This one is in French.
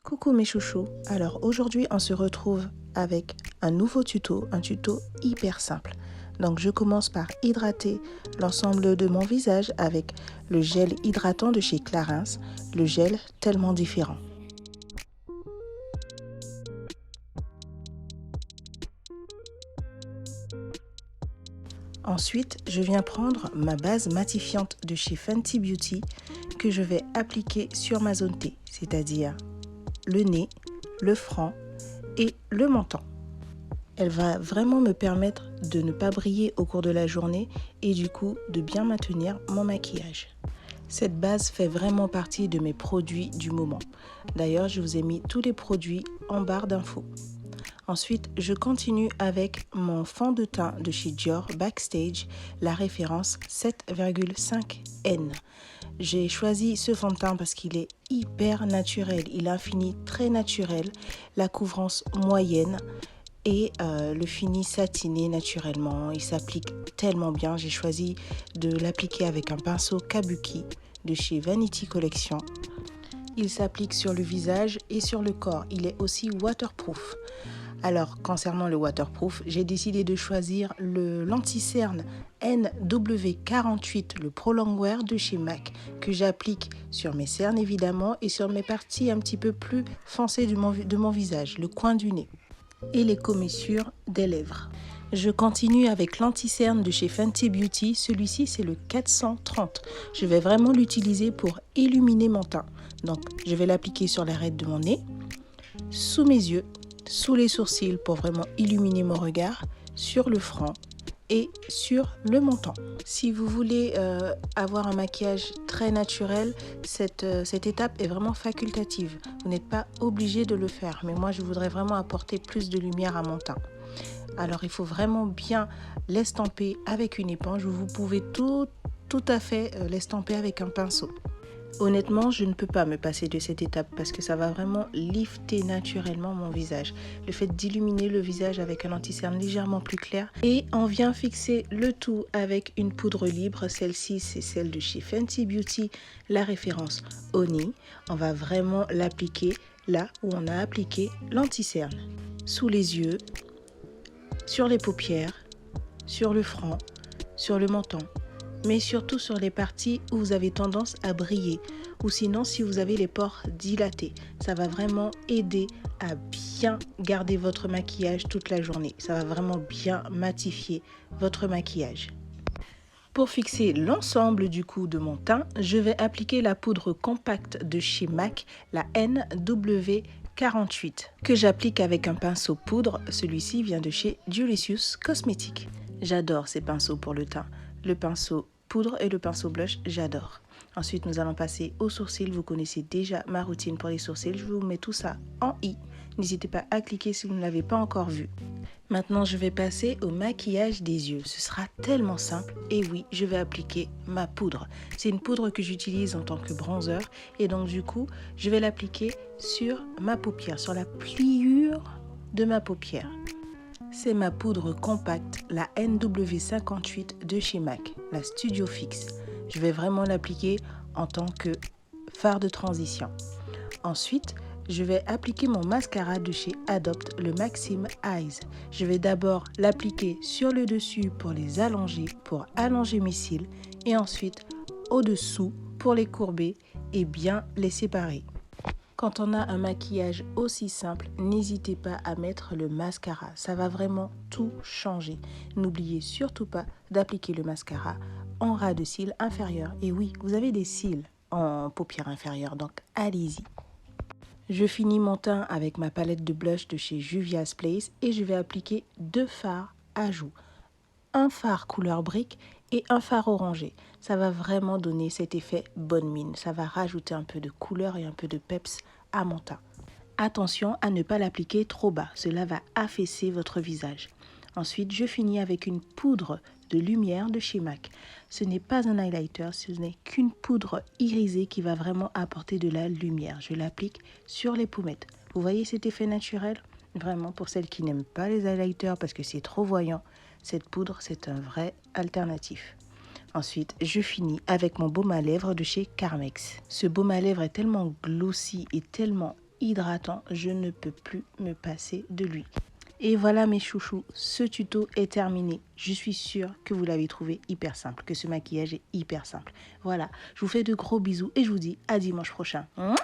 Coucou mes chouchous, alors aujourd'hui on se retrouve avec un nouveau tuto, un tuto hyper simple. Donc je commence par hydrater l'ensemble de mon visage avec le gel hydratant de chez Clarins, le gel tellement différent. Ensuite, je viens prendre ma base matifiante de chez Fenty Beauty que je vais appliquer sur ma zone T, c'est-à-dire le nez, le front et le menton. Elle va vraiment me permettre de ne pas briller au cours de la journée et du coup de bien maintenir mon maquillage. Cette base fait vraiment partie de mes produits du moment. D'ailleurs, je vous ai mis tous les produits en barre d'infos. Ensuite, je continue avec mon fond de teint de chez Dior Backstage, la référence 7,5N. J'ai choisi ce fond de teint parce qu'il est hyper naturel, il a un fini très naturel, la couvrance moyenne et le fini satiné naturellement. Il s'applique tellement bien, j'ai choisi de l'appliquer avec un pinceau Kabuki de chez Vanity Collection. Il s'applique sur le visage et sur le corps, il est aussi waterproof. Alors, concernant le waterproof, j'ai décidé de choisir le l'anti-cerne NW48, le Pro Longwear de chez MAC, que j'applique sur mes cernes évidemment et sur mes parties un petit peu plus foncées de mon visage, le coin du nez et les commissures des lèvres. Je continue avec l'anti-cerne de chez Fenty Beauty, celui-ci c'est le 430. Je vais vraiment l'utiliser pour illuminer mon teint. Donc, je vais l'appliquer sur l'arête de mon nez, sous mes yeux, sous les sourcils pour vraiment illuminer mon regard, sur le front et sur le menton. Si vous voulez avoir un maquillage très naturel, cette étape est vraiment facultative. Vous n'êtes pas obligé de le faire, mais moi je voudrais vraiment apporter plus de lumière à mon teint. Alors il faut vraiment bien l'estamper avec une éponge, ou vous pouvez tout à fait l'estamper avec un pinceau. Honnêtement, je ne peux pas me passer de cette étape parce que ça va vraiment lifter naturellement mon visage. Le fait d'illuminer le visage avec un anti-cerne légèrement plus clair. Et on vient fixer le tout avec une poudre libre. Celle-ci, c'est celle de chez Fenty Beauty, la référence Honey. On va vraiment l'appliquer là où on a appliqué l'anti-cerne. Sous les yeux, sur les paupières, sur le front, sur le menton, mais surtout sur les parties où vous avez tendance à briller, ou sinon si vous avez les pores dilatés. Ça va vraiment aider à bien garder votre maquillage toute la journée. Ça va vraiment bien matifier votre maquillage. Pour fixer l'ensemble du coup de mon teint, je vais appliquer la poudre compacte de chez MAC, la NW48, que j'applique avec un pinceau poudre. Celui-ci vient de chez Delicious Cosmetics. J'adore ces pinceaux pour le teint. Le pinceau poudre et le pinceau blush, j'adore. Ensuite, nous allons passer aux sourcils. Vous connaissez déjà ma routine pour les sourcils. Je vous mets tout ça en i. N'hésitez pas à cliquer si vous ne l'avez pas encore vu. Maintenant, je vais passer au maquillage des yeux. Ce sera tellement simple. Et oui, je vais appliquer ma poudre. C'est une poudre que j'utilise en tant que bronzer. Et donc, du coup, je vais l'appliquer sur ma paupière, sur la pliure de ma paupière. C'est ma poudre compacte, la NW58 de chez MAC, la Studio Fix. Je vais vraiment l'appliquer en tant que fard de transition. Ensuite, je vais appliquer mon mascara de chez Adopt, le Maxim Eyes. Je vais d'abord l'appliquer sur le dessus pour les allonger, pour allonger mes cils, et ensuite au-dessous pour les courber et bien les séparer. Quand on a un maquillage aussi simple, n'hésitez pas à mettre le mascara. Ça va vraiment tout changer. N'oubliez surtout pas d'appliquer le mascara en ras de cils inférieur. Et oui, vous avez des cils en paupières inférieures, donc allez-y. Je finis mon teint avec ma palette de blush de chez Juvia's Place et je vais appliquer 2 fards à joues. Un fard couleur brique et un fard orangé. Ça va vraiment donner cet effet bonne mine. Ça va rajouter un peu de couleur et un peu de peps à mon teint. Attention à ne pas l'appliquer trop bas. Cela va affaisser votre visage. Ensuite, je finis avec une poudre de lumière de chez MAC. Ce n'est pas un highlighter, ce n'est qu'une poudre irisée qui va vraiment apporter de la lumière. Je l'applique sur les pommettes. Vous voyez cet effet naturel? Vraiment, pour celles qui n'aiment pas les highlighters parce que c'est trop voyant, cette poudre, c'est un vrai alternatif. Ensuite, je finis avec mon baume à lèvres de chez Carmex. Ce baume à lèvres est tellement glossy et tellement hydratant, je ne peux plus me passer de lui. Et voilà mes chouchous, ce tuto est terminé. Je suis sûre que vous l'avez trouvé hyper simple, que ce maquillage est hyper simple. Voilà, je vous fais de gros bisous et je vous dis à dimanche prochain. Mouah.